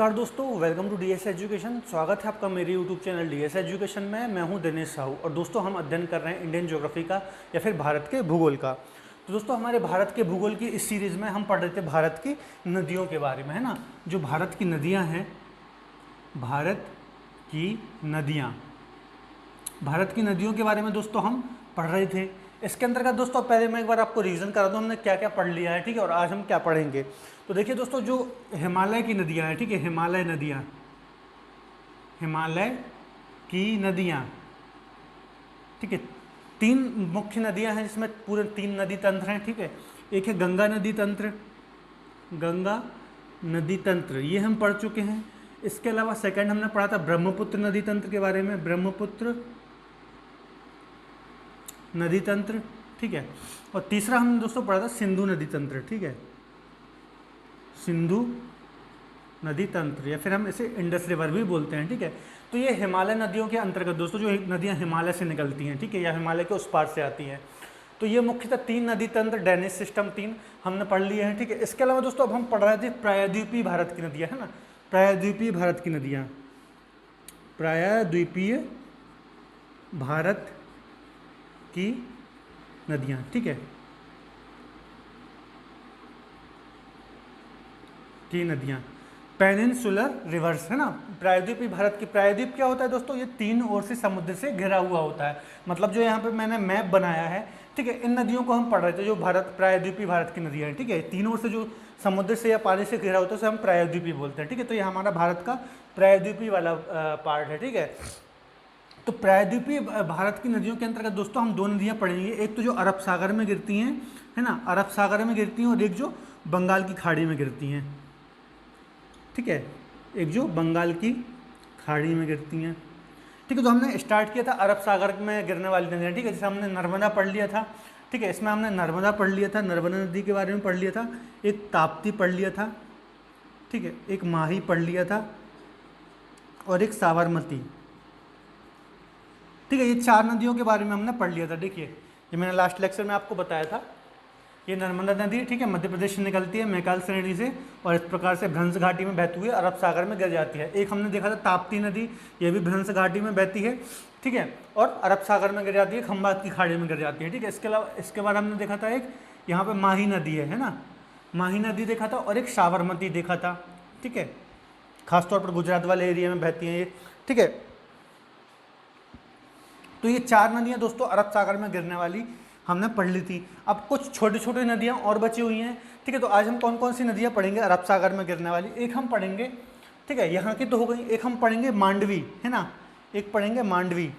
नमस्कार दोस्तों, welcome to DS education. स्वागत है आपका मेरे यूट्यूब चैनल डीएस एजुकेशन में। मैं हूं दिनेश साहू और दोस्तों हम अध्ययन कर रहे हैं इंडियन ज्योग्राफी का या फिर भारत के भूगोल का। तो दोस्तों हमारे भारत के भूगोल की इस सीरीज़ में हम पढ़ रहे थे भारत की नदियों के बारे में, है ना। जो भारत की नदियाँ हैं, भारत की नदियाँ, भारत की नदियों के बारे में दोस्तों हम पढ़ रहे थे। इसके अंतर्गत दोस्तों पहले मैं एक बार आपको रिवीजन करा दूँ हमने क्या क्या पढ़ लिया है, ठीक है, और आज हम क्या पढ़ेंगे। तो देखिए दोस्तों, जो हिमालय की नदियाँ हैं, ठीक है, हिमालय नदियाँ, हिमालय की नदियाँ, ठीक है, तीन मुख्य नदियाँ हैं जिसमें पूरे तीन नदी तंत्र हैं, ठीक है। एक है गंगा नदी तंत्र, गंगा नदी तंत्र, ये हम पढ़ चुके हैं। इसके अलावा सेकंड हमने पढ़ा था ब्रह्मपुत्र नदी तंत्र के बारे में, ब्रह्मपुत्र नदी तंत्र, ठीक है। और तीसरा हमने दोस्तों पढ़ा था सिंधु नदी तंत्र, ठीक है, सिंधु नदी तंत्र, या फिर हम इसे इंडस रिवर भी बोलते हैं, ठीक है। तो ये हिमालय नदियों के अंतर्गत दोस्तों जो नदियाँ हिमालय से निकलती हैं, ठीक है, या हिमालय के उस पार से आती हैं। तो ये मुख्यतः तीन नदी तंत्र, ड्रेनेज सिस्टम तीन हमने पढ़ लिए हैं, ठीक है। इसके अलावा दोस्तों अब हम पढ़ रहे थे प्रायद्वीपीय भारत की नदियाँ, है ना, प्रायद्वीपीय भारत की नदियाँ, प्रायद्वीपीय भारत की नदियाँ, ठीक है, की नदियाँ, पेनिनसुलर रिवर्स, है ना। प्रायद्वीपीय भारत की, प्रायद्वीप क्या होता है दोस्तों, ये तीन ओर से समुद्र से घिरा हुआ होता है। मतलब जो यहाँ पे मैंने मैप बनाया है, ठीक है, इन नदियों को हम पढ़ रहे थे, जो भारत प्रायद्वीपीय भारत की नदियाँ हैं, ठीक है, तीन ओर से जो समुद्र से या पानी से घिरा होता है उसे हम प्रायद्वीपीय बोलते हैं, ठीक है। तो ये हमारा भारत का प्रायद्वीपीय वाला पार्ट है, ठीक है। तो प्रायद्वीपीय भारत की नदियों के अंतर्गत दोस्तों हम दो नदियाँ पढ़ेंगे, एक तो जो अरब सागर में गिरती हैं, है ना, अरब सागर में गिरती हैं, और एक जो बंगाल की खाड़ी में गिरती हैं, ठीक है, एक जो बंगाल की खाड़ी में गिरती हैं, ठीक है। तो हमने स्टार्ट किया था अरब सागर में गिरने वाली नदियाँ, ठीक है, जैसे हमने नर्मदा पढ़ लिया था, ठीक है, इसमें हमने नर्मदा पढ़ लिया था, नर्मदा नदी के बारे में पढ़ लिया था, एक ताप्ती पढ़ लिया था, ठीक है, एक माही पढ़ लिया था, और एक साबरमती, ठीक है। ये चार नदियों के बारे में हमने पढ़ लिया था। देखिए ये मैंने लास्ट लेक्चर में आपको बताया था, ये नर्मदा नदी, ठीक है, मध्य प्रदेश से निकलती है मैकाल श्रेणी से, और इस प्रकार से भ्रंश घाटी में बहती हुई अरब सागर में गिर जाती है। एक हमने देखा था ताप्ती नदी, ये भी भ्रंश घाटी में बहती है, ठीक है, और अरब सागर में गिर जाती है, खंबात की खाड़ी में गिर जाती है, ठीक है। इसके अलावा इसके बाद हमने देखा था एक यहाँ पे माही नदी है ना, माही नदी देखा था, और एक साबरमती देखा था, ठीक है, खासतौर पर गुजरात वाले एरिया में बहती हैं ये, ठीक है। तो ये चार नदियाँ दोस्तों अरब सागर में गिरने वाली हमने पढ़ ली थी। अब कुछ छोटी छोटी नदियाँ और बची हुई हैं, ठीक है। तो आज हम कौन कौन सी नदियाँ पढ़ेंगे अरब सागर में गिरने वाली। एक हम पढ़ेंगे, ठीक है, यहाँ की तो हो गई, एक हम पढ़ेंगे मांडवी, है ना, एक पढ़ेंगे मांडवी,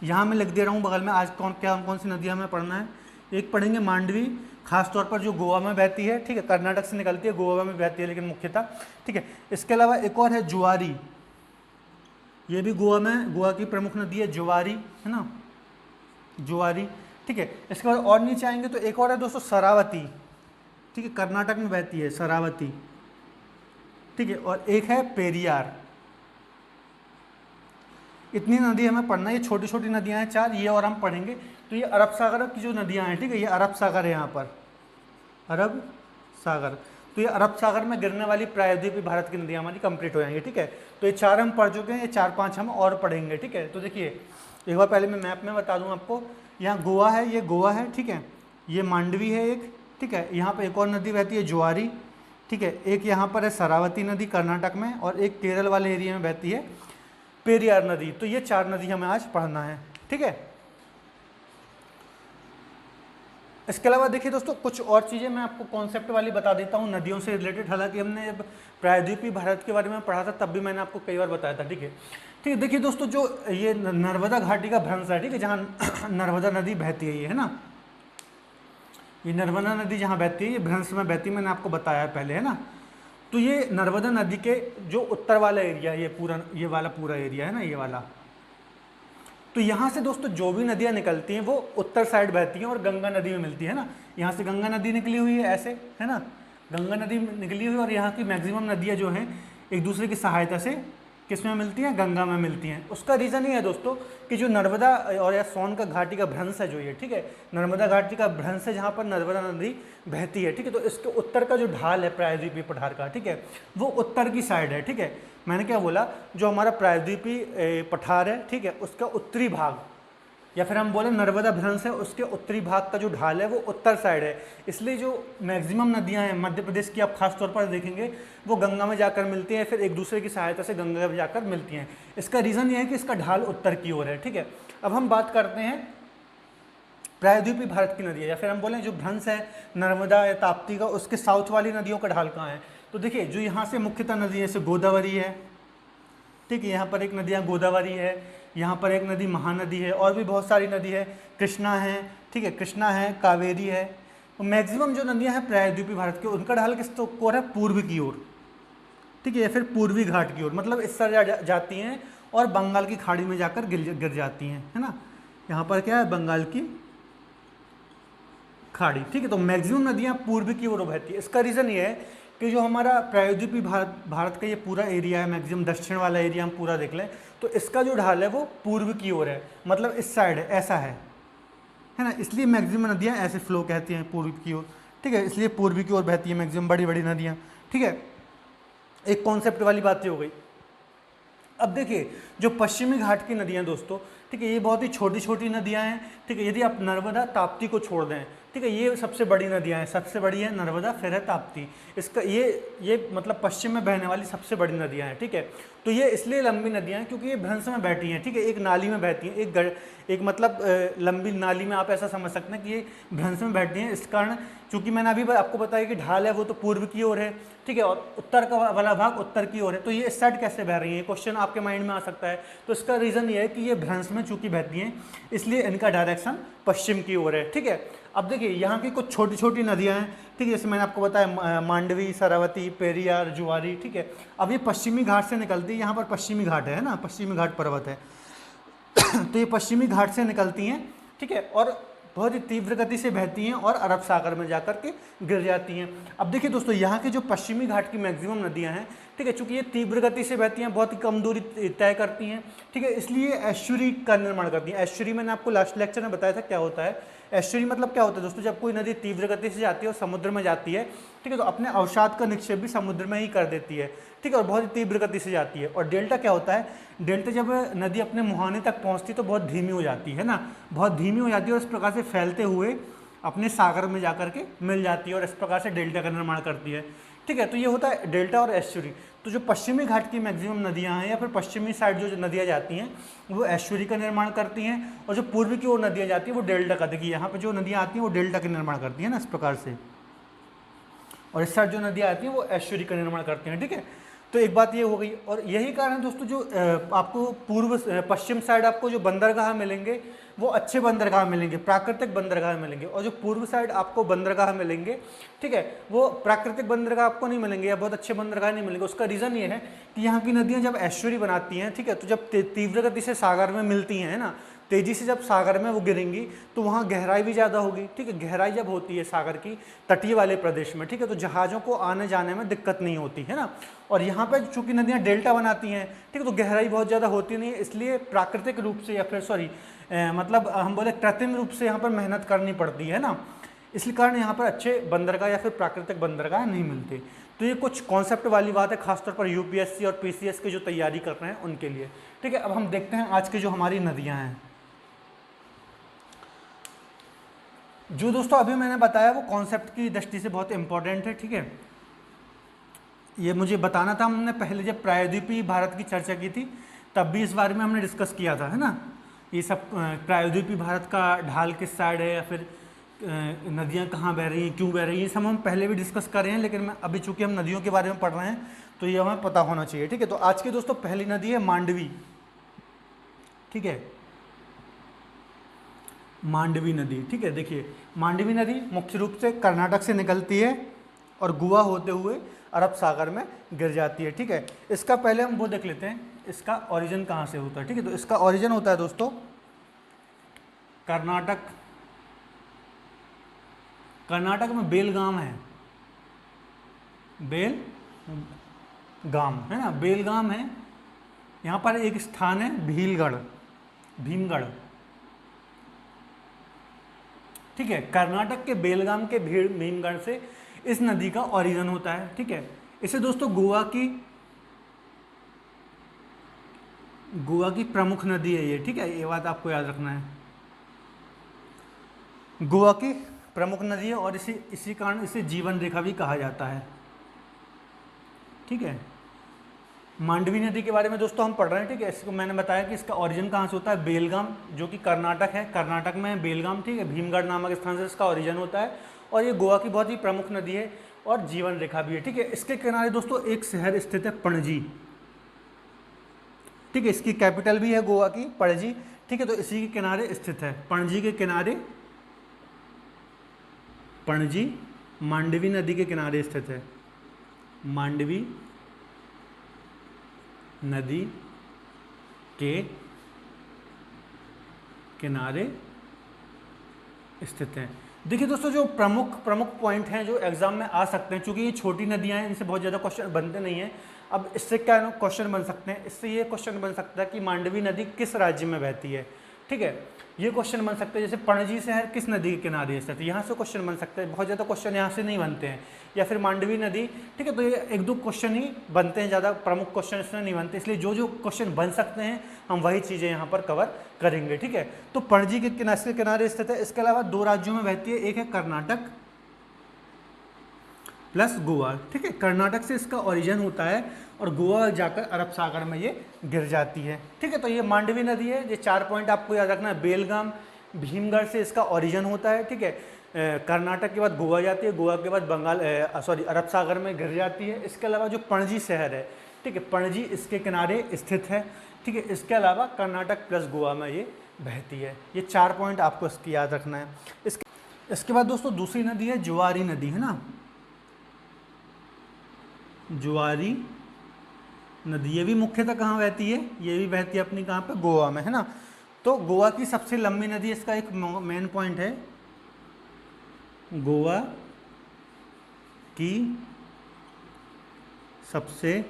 यहाँ मैं लिख दे रहा हूँ बगल में आज कौन सी नदियाँ हमें पढ़ना है। एक पढ़ेंगे मांडवी, खासतौर पर जो गोवा में बहती है, ठीक है, कर्नाटक से निकलती है, गोवा में बहती है लेकिन मुख्यतः, ठीक है। इसके अलावा एक और है जुआरी, ये भी गोवा की प्रमुख नदी है, जुआरी, है ना, जुआरी, ठीक है। इसके बाद और नीचे आएंगे तो एक और है दोस्तों शरावती, ठीक है, कर्नाटक में बहती है शरावती, ठीक है, और एक है पेरियार। इतनी नदी हमें पढ़ना है, ये छोटी छोटी नदियां हैं चार, ये और हम पढ़ेंगे। तो ये अरब सागर की जो नदियां हैं, ठीक है, ये अरब सागर है, यहाँ पर अरब सागर, तो ये अरब सागर में गिरने वाली प्रायद्वीपीय भारत की नदियाँ हमारी कंप्लीट हो जाएंगी, ठीक है। तो ये चार हम पढ़ चुके हैं, ये चार पांच हम और पढ़ेंगे, ठीक है। तो देखिए एक बार पहले मैं मैप में बता दूं आपको, यहाँ गोवा है, ये गोवा है, ठीक है, ये मांडवी है एक, ठीक है, यहाँ पर एक और नदी बहती है जुआरी, ठीक है, एक यहाँ पर है शरावती नदी कर्नाटक में, और एक केरल वाले एरिया में बहती है पेरियार नदी। तो ये चार नदी हमें आज पढ़ना है, ठीक है। इसके अलावा देखिए दोस्तों कुछ और चीज़ें मैं आपको कॉन्सेप्ट वाली बता देता हूँ नदियों से रिलेटेड। हालांकि हमने जब प्रायद्वीपीय भारत के बारे में पढ़ा था तब भी मैंने आपको कई बार बताया था, ठीक है, ठीक है। देखिए दोस्तों जो ये नर्मदा घाटी का भ्रंश है, ठीक है, जहाँ नर्मदा नदी बहती है, ये है ना, ये नर्मदा नदी जहाँ बहती है ये भ्रंश में बहती है, मैंने आपको बताया पहले, है ना। तो ये नर्मदा नदी के जो उत्तर वाला एरिया है, ये वाला पूरा एरिया है ना, ये वाला, तो यहाँ से दोस्तों जो भी नदियाँ निकलती हैं वो उत्तर साइड बहती हैं और गंगा नदी में मिलती है ना। यहाँ से गंगा नदी निकली हुई है ऐसे, है ना, गंगा नदी निकली हुई, और यहाँ की मैक्सिमम नदियाँ जो हैं एक दूसरे की सहायता से किस में मिलती हैं, गंगा में मिलती हैं। उसका रीज़न ये है दोस्तों कि जो नर्मदा और या सोन का घाटी का भ्रंश है जो ये, ठीक है, नर्मदा घाटी का भ्रंश है जहाँ पर नर्मदा नदी बहती है, ठीक है, तो इसके उत्तर का जो ढाल है प्रायद्वीपीय पठार का, ठीक है, वो उत्तर की साइड है, ठीक है। मैंने क्या बोला, जो हमारा प्रायद्वीपीय पठार है, ठीक है, उसका उत्तरी भाग या फिर हम बोले नर्मदा भ्रंश है, उसके उत्तरी भाग का जो ढाल है वो उत्तर साइड है, इसलिए जो मैक्सिमम नदियां हैं मध्य प्रदेश की आप खास तौर पर देखेंगे वो गंगा में जाकर मिलती हैं, फिर एक दूसरे की सहायता से गंगा में जाकर मिलती हैं। इसका रीज़न ये है कि इसका ढाल उत्तर की ओर है, ठीक है। अब हम बात करते हैं प्रायद्वीपीय भारत की नदियाँ, या फिर हम बोलें जो भ्रंश है नर्मदा या ताप्ती का, उसके साउथ वाली नदियों का ढाल कहाँ है। तो देखिए जो यहाँ से मुख्यतः नदी है, जैसे गोदावरी है, ठीक है, यहाँ पर एक नदियाँ गोदावरी है, यहाँ पर एक नदी महानदी है, और भी बहुत सारी नदी है, कृष्णा है, ठीक है, कृष्णा है, कावेरी है। तो मैक्सिमम जो नदियाँ हैं प्रायद्वीपीय भारत की, उनका ढाल किस तो ओर है, पूर्व की ओर, ठीक है, या फिर पूर्वी घाट की ओर, मतलब इस तरह जाती हैं और बंगाल की खाड़ी में जाकर गिर जाती हैं, है ना। यहाँ पर क्या है, बंगाल की खाड़ी, ठीक है। तो मैक्सिमम नदियाँ पूर्व की ओर बहती है। इसका रीज़न ये है कि जो हमारा प्रायद्वीपीय भारत का ये पूरा एरिया है, मैक्सिमम दक्षिण वाला एरिया हम पूरा देख लें तो इसका जो ढाल है वो पूर्व की ओर है, मतलब इस साइड है, ऐसा है ना, इसलिए मैक्सिमम नदियाँ ऐसे फ्लो कहती हैं पूर्व की ओर, ठीक है, इसलिए पूर्वी की ओर बहती है मैक्सिमम बड़ी बड़ी नदियाँ, ठीक है। एक कॉन्सेप्ट वाली बात हो गई। अब देखिए जो पश्चिमी घाट की नदियाँ दोस्तों, ठीक है, ये बहुत ही छोटी छोटी नदियाँ हैं, ठीक है। यदि आप नर्मदा ताप्ती को छोड़ दें, ठीक है, ये सबसे बड़ी नदियाँ हैं, सबसे बड़ी है नर्मदा, फिर है ताप्ती। इसका ये मतलब पश्चिम में बहने वाली सबसे बड़ी नदियाँ हैं, ठीक है। तो ये इसलिए लंबी नदियाँ हैं क्योंकि ये भ्रंश में बैठी हैं, ठीक है, एक नाली में बहती हैं, एक मतलब लंबी नाली में, आप ऐसा समझ सकते हैं कि ये भ्रंश में बैठती हैं। इस कारण चूंकि मैंने अभी आपको बताया कि ढाल है वो तो पूर्व की ओर है, ठीक है, और उत्तर का वाला भाग उत्तर की ओर है, तो ये इस साइड कैसे बह रही है, क्वेश्चन आपके माइंड में आ सकता है। तो इसका रीज़न ये है कि ये भ्रंश में चूंकि बहती हैं इसलिए इनका डायरेक्शन पश्चिम की ओर है, ठीक है। अब देखिए यहाँ की कुछ छोटी छोटी नदियाँ हैं, ठीक है, जैसे मैंने आपको बताया मांडवी, सरवती, पेरियार, जुआरी, ठीक है। अब ये पश्चिमी घाट से निकलती है, यहाँ पर पश्चिमी घाट है ना, पश्चिमी घाट पर्वत है तो ये पश्चिमी घाट से निकलती हैं, ठीक है, और बहुत ही तीव्र गति से बहती हैं और अरब सागर में जाकर के गिर जाती हैं। अब देखिए दोस्तों यहाँ के जो पश्चिमी घाट की मैक्सिमम नदियाँ हैं, ठीक है, चूंकि ये तीव्र गति से बहती हैं, बहुत ही कम दूरी तय करती हैं, ठीक है, इसलिए एस्चुरी का निर्माण करती हैं। एस्चुरी मैंने आपको लास्ट लेक्चर में बताया था क्या होता है। एस्चुरी मतलब क्या होता है दोस्तों, जब कोई नदी तीव्र गति से जाती है और समुद्र में जाती है, ठीक है, तो अपने अवसाद का निक्षेप भी समुद्र में ही कर देती है, ठीक है, और बहुत ही तीव्र गति से जाती है। और डेल्टा क्या होता है, डेल्टा जब नदी अपने मुहाने तक पहुंचती तो बहुत धीमी हो जाती है ना, बहुत धीमी हो जाती है और इस प्रकार से फैलते हुए अपने सागर में जाकर के मिल जाती है और इस प्रकार से डेल्टा का निर्माण करती है, ठीक है। तो ये होता है डेल्टा और एस्चुरी। तो जो पश्चिमी घाट की मैक्सिमम नदियां हैं या फिर पश्चिमी साइड जो नदियां जाती हैं वो एस्चुरी का निर्माण करती हैं, और जो पूर्वी की ओर नदियां जाती हैं वो डेल्टा का। देखिए यहाँ पर जो नदियाँ आती हैं वो डेल्टा का निर्माण करती हैं ना इस प्रकार से, और इस साइड जो नदियाँ आती हैं वो एस्चुरी का निर्माण करती हैं, ठीक है। तो एक बात ये हो गई, और यही कारण दोस्तों जो आपको पूर्व पश्चिम साइड आपको जो बंदरगाह मिलेंगे वो अच्छे बंदरगाह मिलेंगे, प्राकृतिक बंदरगाह मिलेंगे, और जो पूर्व साइड आपको बंदरगाह मिलेंगे, ठीक है, वो प्राकृतिक बंदरगाह आपको नहीं मिलेंगे या बहुत अच्छे बंदरगाह नहीं मिलेंगे। उसका रीज़न ये है कि यहाँ की नदियाँ जब एस्चुरी बनाती हैं, ठीक है, तो जब तीव्र गति से सागर में मिलती हैं ना, तेज़ी से जब सागर में वो गिरेंगी तो वहाँ गहराई भी ज़्यादा होगी, ठीक है, गहराई जब होती है सागर की तटीय वाले प्रदेश में, ठीक है, तो जहाज़ों को आने जाने में दिक्कत नहीं होती है ना। और यहाँ पर चूँकि नदियाँ डेल्टा बनाती हैं, ठीक है, तो गहराई बहुत ज़्यादा होती नहीं है, इसलिए प्राकृतिक रूप से या फिर मतलब हम बोले कृत्रिम रूप से यहाँ पर मेहनत करनी पड़ती है ना, इसलिए कारण यहाँ पर अच्छे बंदरगाह या फिर प्राकृतिक बंदरगाह नहीं मिलते। तो ये कुछ कॉन्सेप्ट वाली बात है, खासतौर पर यूपीएससी और पीसीएस की जो तैयारी कर रहे हैं उनके लिए, ठीक है। अब हम देखते हैं आज की जो हमारी नदियाँ हैं, जो दोस्तों अभी मैंने बताया वो कॉन्सेप्ट की दृष्टि से बहुत इंपॉर्टेंट है, ठीक है। ये मुझे बताना था, हमने पहले जब प्रायद्वीपीय भारत की चर्चा की थी तब भी इस बारे में हमने डिस्कस किया था, है ना। ये सब प्रायद्वीपीय भारत का ढाल किस साइड है या फिर नदियाँ कहाँ बह रही हैं, क्यों बह रही हैं, ये सब हम पहले भी डिस्कस कर रहे हैं, लेकिन मैं अभी चूँकि हम नदियों के बारे में पढ़ रहे हैं तो ये हमें पता होना चाहिए, ठीक है। तो आज की दोस्तों पहली नदी है मांडवी, ठीक है, मांडवी नदी, ठीक है। देखिए मांडवी नदी मुख्य रूप से कर्नाटक से निकलती है और गोवा होते हुए अरब सागर में गिर जाती है, ठीक है। इसका पहले हम वो देख लेते हैं इसका ओरिजिन कहाँ से होता है, ठीक है। तो इसका ओरिजिन होता है दोस्तों कर्नाटक, कर्नाटक में बेलगाम है, बेलगाम है ना, बेलगाम है, यहाँ पर एक स्थान है भीलगढ़, भीमगढ़, ठीक है। कर्नाटक के बेलगाम के भीमगढ़ से इस नदी का ओरिजिन होता है, ठीक है। इसे दोस्तों गोवा की प्रमुख नदी है ये, ठीक है, ये बात आपको याद रखना है। गोवा की प्रमुख नदी है और इसी कारण इसे जीवन रेखा भी कहा जाता है, ठीक है। मांडवी नदी के बारे में दोस्तों हम पढ़ रहे हैं, ठीक है। इसको मैंने बताया कि इसका ओरिजिन कहाँ से होता है, बेलगाम, जो कि कर्नाटक है, कर्नाटक में बेलगाम, ठीक है, भीमगढ़ नामक स्थान से इसका ओरिजिन होता है। और ये गोवा की बहुत ही प्रमुख नदी है और जीवन रेखा भी है, ठीक है। इसके किनारे दोस्तों एक शहर स्थित है, पणजी, ठीक है। इसकी कैपिटल भी है गोवा की, पणजी, ठीक है। तो इसी के किनारे स्थित है, पणजी के किनारे, पणजी मांडवी नदी के किनारे स्थित है, मांडवी नदी के किनारे स्थित है। देखिए दोस्तों, जो प्रमुख पॉइंट हैं जो एग्जाम में आ सकते हैं, क्योंकि ये छोटी नदियां हैं, इनसे बहुत ज़्यादा क्वेश्चन बनते नहीं हैं। अब इससे क्या क्वेश्चन बन सकते हैं, इससे ये क्वेश्चन बन सकता है कि मांडवी नदी किस राज्य में बहती है, ठीक है। ये क्वेश्चन बन सकते हैं, जैसे पणजी शहर किस नदी के किनारे स्थित है, यहाँ से क्वेश्चन बन सकते हैं। बहुत ज़्यादा क्वेश्चन यहाँ से नहीं बनते हैं, या फिर मांडवी नदी, ठीक है। तो ये एक दो क्वेश्चन ही बनते हैं, ज़्यादा प्रमुख क्वेश्चन इसमें नहीं बनते, इसलिए जो जो क्वेश्चन बन सकते हैं हम वही चीज़ें यहाँ पर कवर करेंगे, ठीक है। तो पणजी के किनारे स्थित है। इसके अलावा 2 राज्यों में बहती है, एक है कर्नाटक प्लस गोवा, ठीक है। कर्नाटक से इसका ओरिजिन होता है और गोवा जाकर अरब सागर में ये गिर जाती है, ठीक है। तो ये मांडवी नदी है, ये 4 पॉइंट आपको याद रखना है। बेलगाम, भीमगढ़ से इसका ओरिजिन होता है, ठीक है। कर्नाटक के बाद गोवा जाती है, गोवा के बाद अरब सागर में गिर जाती है। इसके अलावा जो पणजी शहर है, ठीक है, पणजी इसके किनारे स्थित है, ठीक है। इसके अलावा कर्नाटक प्लस गोवा में ये बहती है। ये 4 पॉइंट आपको इसकी याद रखना है। इसके बाद दोस्तों दूसरी नदी है जुआरी नदी, है ना, जुआरी नदी। ये भी मुख्यतः कहाँ बहती है, ये भी बहती है अपनी कहाँ पे, गोवा में, है ना। तो गोवा की सबसे लंबी नदी, इसका एक मेन पॉइंट है, गोवा की सबसे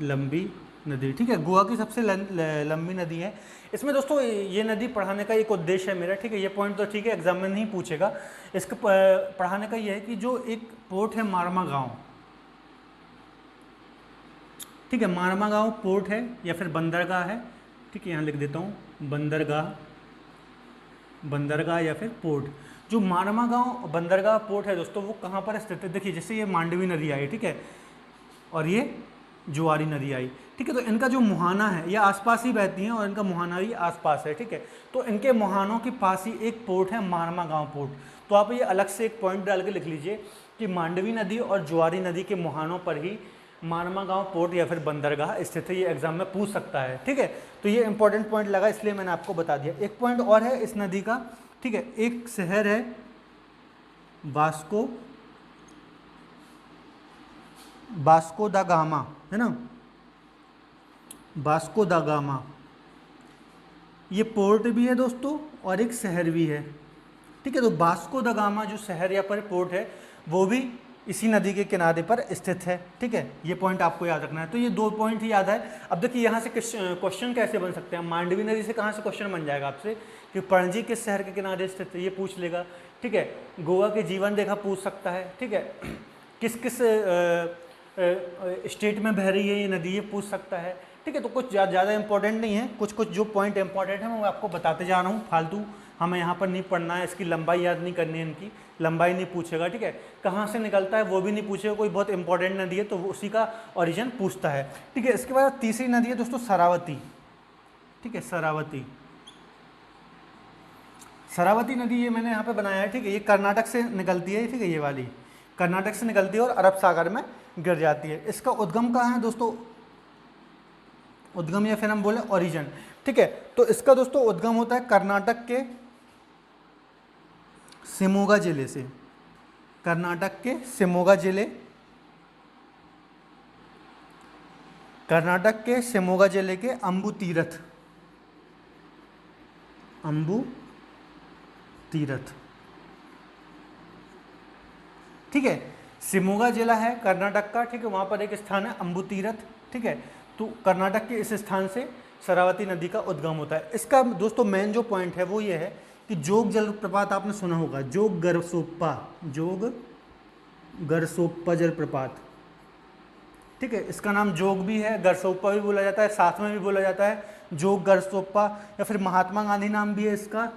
लंबी नदी, ठीक है। गोवा की सबसे लंबी नदी है। इसमें दोस्तों ये नदी पढ़ाने का एक उद्देश्य है मेरा, ठीक है। ये पॉइंट तो ठीक है, एग्जाम में नहीं पूछेगा। इसको पढ़ाने का ये है कि जो एक पोर्ट है मारमा गांव, ठीक है, मारमा गांव पोर्ट है या फिर बंदरगाह है, ठीक है। यहाँ लिख देता हूँ, बंदरगाह या फिर पोर्ट। जो मारमा गांव बंदरगाह पोर्ट है दोस्तों, वो कहाँ पर स्थित है, देखिए जैसे ये मांडवी नदी आई, ठीक है, और ये जुआरी नदी आई, ठीक है। तो इनका जो मुहाना है, ये आसपास ही बहती हैं और इनका मुहाना भी आसपास है, ठीक है। तो इनके मुहानों के पास ही एक पोर्ट है, मारमा गांव पोर्ट। तो आप ये अलग से एक पॉइंट डाल के लिख लीजिए कि मांडवी नदी और जुआरी नदी के मुहानों पर ही मारमा गांव पोर्ट या फिर बंदरगाह स्थित है। ये एग्जाम में पूछ सकता है, ठीक है। तो ये इंपॉर्टेंट पॉइंट लगा, इसलिए मैंने आपको बता दिया। एक पॉइंट और है इस नदी का, ठीक है। एक शहर है वास्को दा गामा, है ना, वास्को दा गामा। ये पोर्ट भी है दोस्तों और एक शहर भी है, ठीक है। तो वास्को दा गामा जो शहर या पर पोर्ट है, वो भी इसी नदी के किनारे पर स्थित है, ठीक है। ये पॉइंट आपको याद रखना है। तो ये 2 पॉइंट ही याद है। अब देखिए यहाँ से क्वेश्चन कैसे बन सकते हैं, मांडवी नदी से कहाँ से क्वेश्चन बन जाएगा आपसे कि पणजी किस शहर के किनारे स्थित है, ये पूछ लेगा, ठीक है। गोवा के जीवन रेखा पूछ सकता है, ठीक है। किस किस स्टेट में बह रही है ये नदी, ये पूछ सकता है, ठीक है। तो कुछ ज़्यादा इंपॉर्टेंट नहीं है, कुछ जो पॉइंट इंपॉर्टेंट है मैं आपको बताते जा रहा हूँ। फालतू हमें यहाँ पर नहीं पढ़ना है, इसकी लंबाई याद नहीं करनी है, इनकी लंबाई नहीं पूछेगा, ठीक है। कहाँ से निकलता है वो भी नहीं पूछेगा, कोई बहुत इंपॉर्टेंट नदी है तो उसी का ओरिजिन पूछता है, ठीक है। इसके बाद तीसरी नदी है दोस्तों शरावती, ठीक है, शरावती नदी, ये मैंने यहाँ पे बनाया है, ठीक है। ये कर्नाटक से निकलती है, ठीक है, ये वाली कर्नाटक से निकलती है और अरब सागर में गिर जाती है। इसका उद्गम कहाँ है दोस्तों, उद्गम या फिर हम बोले ओरिजिन, ठीक है। तो इसका दोस्तों उद्गम होता है कर्नाटक के शिमोगा जिले से, कर्नाटक के शिमोगा जिले, कर्नाटक के शिमोगा जिले के अंबु तीरथ, ठीक है। शिमोगा जिला है कर्नाटक का, ठीक है, वहाँ पर एक स्थान है अंबु तीरथ, ठीक है। तो कर्नाटक के इस स्थान से शरावती नदी का उद्गम होता है। इसका दोस्तों मेन जो पॉइंट है वो ये है कि जोग जलप्रपात आपने सुना होगा, जोग गरसोप्पा जलप्रपात, ठीक है। इसका नाम जोग भी है, गरसोप्पा भी बोला जाता है, साथ में भी बोला जाता है जोग गरसोप्पा, या फिर महात्मा गांधी नाम भी है इसका,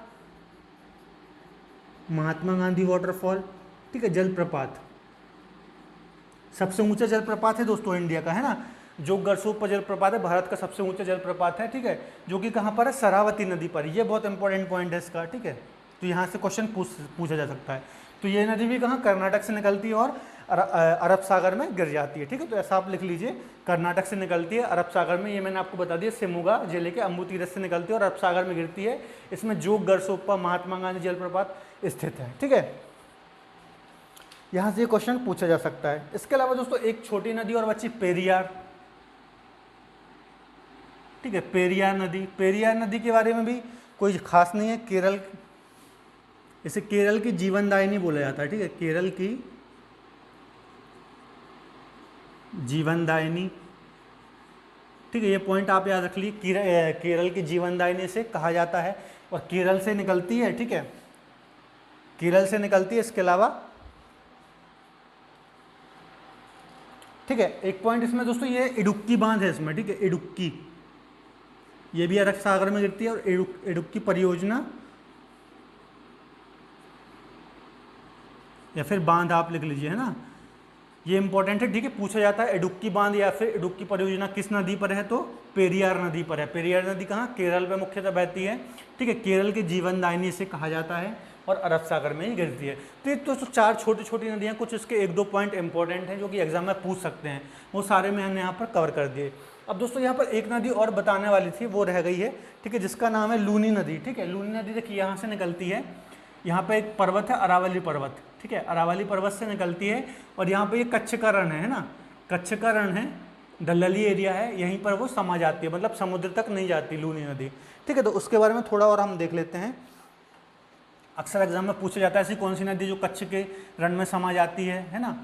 महात्मा गांधी वाटरफॉल, ठीक है, जलप्रपात। सबसे ऊंचा जलप्रपात है दोस्तों इंडिया का, है ना, जो गरसोप्पा जलप्रपात है, भारत का सबसे ऊंचा जलप्रपात है, ठीक है, जो कि कहाँ पर है, शरावती नदी पर। ये बहुत इंपॉर्टेंट पॉइंट है इसका, ठीक है। तो यहाँ से क्वेश्चन पूछा जा सकता है। तो ये नदी भी कहाँ, कर्नाटक से निकलती है और अरब सागर में गिर जाती है, ठीक है। तो ऐसा आप लिख लीजिए, कर्नाटक से निकलती है, अरब सागर में, ये मैंने आपको बता दिया, शिमोगा जिले के अम्बू तीरथ से निकलती है और अरब सागर में गिरती है। इसमें जोग गरसोप्पा महात्मा गांधी जलप्रपात स्थित है, ठीक है। यहाँ से ये क्वेश्चन पूछा जा सकता है। इसके अलावा दोस्तों एक छोटी नदी और बची, पेरियार, ठीक है, पेरियार नदी। पेरियार नदी के बारे में भी कोई खास नहीं है, केरल, इसे केरल की जीवनदायिनी बोला जाता है, ठीक है, केरल की जीवनदायिनी, ठीक है। ये पॉइंट आप याद रख लीजिए, केरल की जीवनदायिनी से कहा जाता है और केरल से निकलती है, ठीक है, केरल से निकलती है। इसके अलावा, ठीक है, एक पॉइंट इसमें दोस्तों ये इडुक्की बांध है इसमें, ठीक है, इडुक्की, ये भी अरब सागर में गिरती है और इडुक्की परियोजना या फिर बांध आप लिख लीजिए, है ना, ये इंपॉर्टेंट है, ठीक है। पूछा जाता है इडुक्की बांध या फिर इडुक्की परियोजना किस नदी पर है, तो पेरियार नदी पर है। पेरियार नदी कहाँ, केरल में मुख्यतः बहती है, ठीक है, केरल की जीवनदायिनी से कहा जाता है और अरब सागर में ही गिरती है। तो ये दोस्तों चार छोटी छोटी नदियाँ, कुछ इसके एक दो पॉइंट इंपॉर्टेंट हैं जो कि एग्जाम में पूछ सकते हैं, वो सारे मैंने यहाँ पर कवर कर दिए। अब दोस्तों यहाँ पर एक नदी और बताने वाली थी, वो रह गई है, ठीक है, जिसका नाम है लूनी नदी, ठीक है। लूनी नदी देखिए यहाँ से निकलती है, यहाँ पे एक पर्वत है अरावली पर्वत, ठीक है, अरावली पर्वत से निकलती है और यहाँ पे ये कच्छ का रण है ना, कच्छ का रण है, दलदली एरिया है, यहीं पर वो समा जाती है, मतलब समुद्र तक नहीं जाती लूनी नदी, ठीक है। तो उसके बारे में थोड़ा और हम देख लेते हैं। अक्सर एग्जाम में पूछा जाता है ऐसी कौन सी नदी जो कच्छ के रण में समा जाती है ना।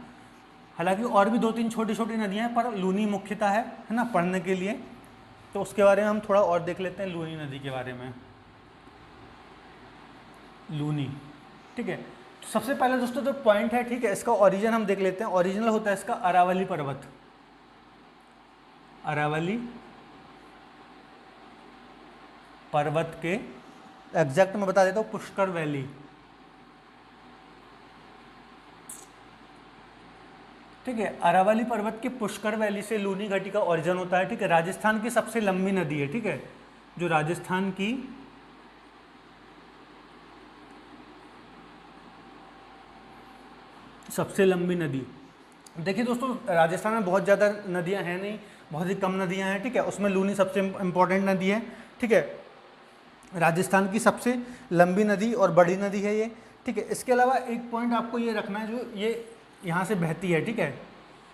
हालांकि और भी दो तीन छोटी छोटी नदियाँ हैं, पर लूनी मुख्यतः है ना पढ़ने के लिए, तो उसके बारे में हम थोड़ा और देख लेते हैं, लूनी नदी के बारे में। लूनी, ठीक है, तो सबसे पहले दोस्तों जो पॉइंट है, ठीक है, इसका ओरिजिन हम देख लेते हैं। ओरिजिनल होता है इसका अरावली पर्वत, अरावली पर्वत के एग्जैक्ट मैं बता देता हूँ, पुष्कर वैली, ठीक है, अरावली पर्वत के पुष्कर वैली से लूनी घाटी का ओरिजिन होता है, ठीक है। राजस्थान की सबसे लंबी नदी है, ठीक है, जो राजस्थान की सबसे लंबी नदी। देखिए दोस्तों, राजस्थान में बहुत ज़्यादा नदियां हैं नहीं, बहुत ही कम नदियां हैं, ठीक है, उसमें लूनी सबसे इम्पोर्टेंट नदी है, ठीक है, राजस्थान की सबसे लंबी नदी और बड़ी नदी है ये, ठीक है। इसके अलावा एक पॉइंट आपको ये रखना है, जो ये यहाँ से बहती है, ठीक है,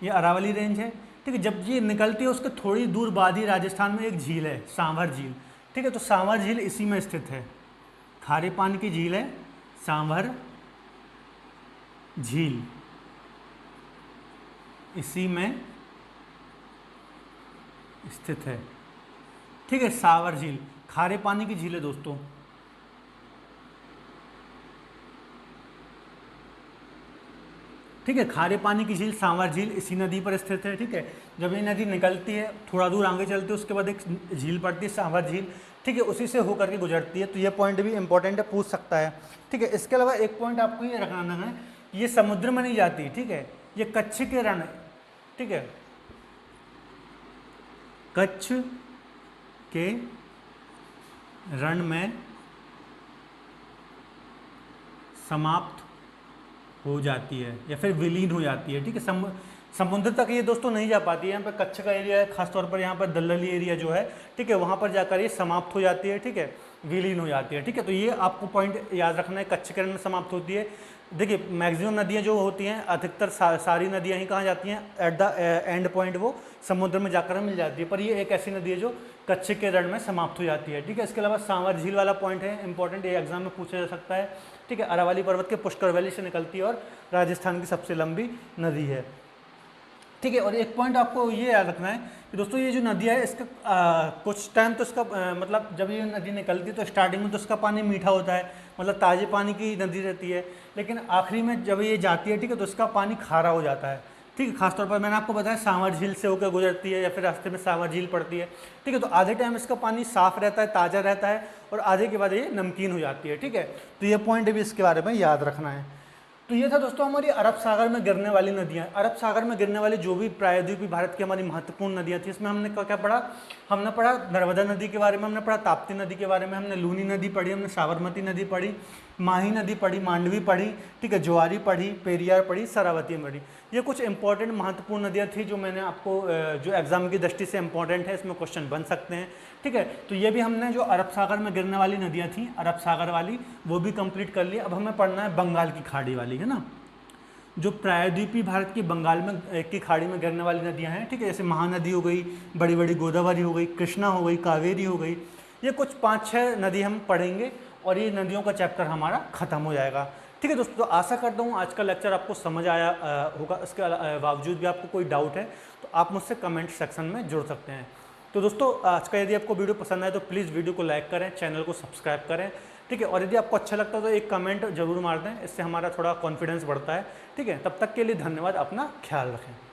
ये अरावली रेंज है, ठीक है। जब ये निकलती है उसके थोड़ी दूर बाद ही राजस्थान में एक झील है, सांभर झील, ठीक है, तो सांभर झील इसी में स्थित है, खारे पानी की झील है सांभर झील, इसी में स्थित है, ठीक है, सांभर झील खारे पानी की झील है दोस्तों। ठीक है, खारे पानी की झील सांभर झील इसी नदी पर स्थित है, ठीक है। जब ये नदी निकलती है थोड़ा दूर आगे चलती है, उसके बाद एक झील पड़ती है सांभर झील, ठीक है, उसी से होकर के गुजरती है। तो ये पॉइंट भी इंपॉर्टेंट है, पूछ सकता है, ठीक है। इसके अलावा एक पॉइंट आपको ये रखना है, ये समुद्र में नहीं जाती, ठीक है, ये कच्छ के रण, ठीक है, कच्छ के रण में समाप्त हो जाती है या फिर विलीन हो जाती है, ठीक है। समुद्र तक ये दोस्तों नहीं जा पाती है, यहाँ पर कच्छ का एरिया है, खासतौर पर यहाँ पर दलदली एरिया जो है, ठीक है, वहाँ पर जाकर ये समाप्त हो जाती है, ठीक है, विलीन हो जाती है, ठीक है। तो ये आपको पॉइंट याद रखना है, कच्छ के रण में समाप्त होती है। देखिए मैक्सिमम नदियाँ जो होती हैं, अधिकतर सारी नदियाँ ही कहाँ जाती हैं, एट द एंड पॉइंट वो समुद्र में जाकर मिल जाती है, पर ये एक ऐसी नदी है जो कच्छ के रण में समाप्त हो जाती है, ठीक है। इसके अलावा सांभर झील वाला पॉइंट है इंपॉर्टेंट, ये एग्जाम में पूछा जा सकता है, ठीक है, अरावली पर्वत के पुष्कर वैली से निकलती है और राजस्थान की सबसे लंबी नदी है। ठीक है। और एक पॉइंट आपको ये याद रखना है कि दोस्तों ये जो नदियाँ है इसका कुछ टाइम तो इसका मतलब जब ये नदी निकलती है तो स्टार्टिंग में तो इसका पानी मीठा होता है, मतलब ताज़े पानी की नदी रहती है, लेकिन आखिरी में जब ये जाती है, ठीक है, तो इसका पानी खारा हो जाता है। ठीक है, खासतौर पर मैंने आपको बताया सांवर झील से होकर गुजरती है या फिर रास्ते में सांवर झील पड़ती है। ठीक है, तो आधे टाइम इसका पानी साफ रहता है, ताज़ा रहता है, और आधे के बाद ये नमकीन हो जाती है। ठीक है, तो ये पॉइंट भी इसके बारे में याद रखना है। तो ये था दोस्तों हमारी अरब सागर में गिरने वाली नदियाँ। अरब सागर में गिरने वाली जो भी प्रायद्वीपीय भारत की हमारी महत्वपूर्ण नदियाँ थी, इसमें हमने क्या पढ़ा, हमने पढ़ा नर्मदा नदी के बारे में, हमने पढ़ा ताप्ती नदी के बारे में, हमने लूनी नदी पढ़ी, हमने साबरमती नदी पढ़ी, माही नदी पढ़ी, मांडवी पढ़ी, ठीक है, ज्वारी पढ़ी, पेरियार पढ़ी, शरावती पढ़ी। ये कुछ इंपॉर्टेंट महत्वपूर्ण नदियाँ थी जो मैंने आपको जो एग्जाम की दृष्टि से इंपॉर्टेंट है, इसमें क्वेश्चन बन सकते हैं। ठीक है, तो ये भी हमने जो अरब सागर में गिरने वाली नदियाँ थी, अरब सागर वाली, वो भी कंप्लीट कर ली। अब हमें पढ़ना है बंगाल की खाड़ी वाली, है ना, जो प्रायद्वीपीय भारत की बंगाल में की खाड़ी में गिरने वाली नदियां हैं। ठीक है, जैसे महानदी हो गई, बड़ी बड़ी गोदावरी हो गई, कृष्णा हो गई, कावेरी हो गई। ये कुछ 5-6 नदी हम पढ़ेंगे और ये नदियों का चैप्टर हमारा ख़त्म हो जाएगा। ठीक है दोस्तों, तो आशा करता हूँ आज का लेक्चर आपको समझ आया होगा। इसके बावजूद भी आपको कोई डाउट है तो आप मुझसे कमेंट सेक्शन में जुड़ सकते हैं। तो दोस्तों आज का यदि आपको वीडियो पसंद आए तो प्लीज़ वीडियो को लाइक करें, चैनल को सब्सक्राइब करें। ठीक है, और यदि आपको अच्छा लगता है तो एक कमेंट जरूर मार दें, इससे हमारा थोड़ा कॉन्फिडेंस बढ़ता है। ठीक है, तब तक के लिए धन्यवाद, अपना ख्याल रखें।